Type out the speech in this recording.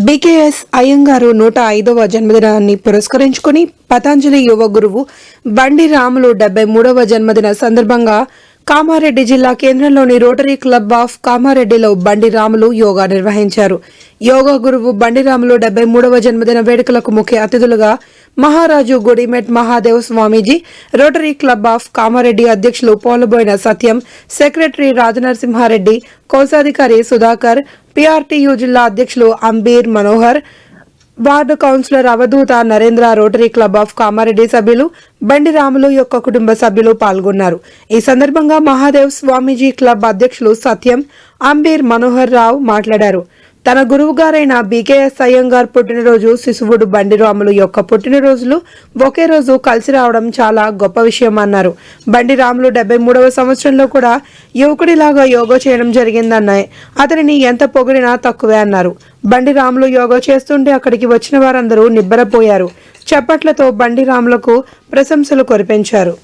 BKS Iyengar 105వ జన్మదినాన్ని పురస్కరించుకుని పతంజలి యువ గురువు బండి రాములు 73వ జన్మదిన సందర్భంగా కామారెడ్డి జిల్లా కేంద్రంలోని రోటరీ క్లబ్ ఆఫ్ కామారెడ్డిలో బండి రాములు యోగా నిర్వహించారు. యోగా గురువు బండి రాములు 73వ జన్మదిన వేడుకలకు ముఖ్య అతిథులుగా మహారాజు గుడిమెట్ మహాదేవ్ స్వామీజీ, రోటరీ క్లబ్ ఆఫ్ కామారెడ్డి అధ్యక్షులు పోలబోయిన సత్యం, సెక్రటరీ రాజనరసింహారెడ్డి, కోశాధికారి సుధాకర్, పీఆర్టీయూ జిల్లా అధ్యక్షులు Ambeer Manohar, ward councillor Avadhuta Narendra, rotary club of Kamareddy సభ్యులు, బండి రాములు యొక్క కుటుంబ సభ్యులు పాల్గొన్నారు. ఈ సందర్భంగా మహాదేవ్ స్వామీజీ క్లబ్ అధ్యక్షులు సత్యం, అంబీర్ మనోహర్ రావు మాట్లాడారు. తన గురువుగారైన బీకేఎస్ అయ్యంగార్ పుట్టినరోజు, శిశువుడు బండి రాములు యొక్క పుట్టినరోజులు ఒకే రోజు కలిసి రావడం చాలా గొప్ప విషయం అన్నారు. బండి రాములు 73వ సంవత్సరంలో కూడా యువకుడిలాగా యోగా చేయడం జరిగిందన్నాయి. అతనిని ఎంత పొగిడినా తక్కువే అన్నారు. బండి రాములు యోగా చేస్తుంటే అక్కడికి వచ్చిన వారందరూ నిబ్బరపోయారు. చప్పట్లతో బండి రాములకు ప్రశంసలు కురిపించారు.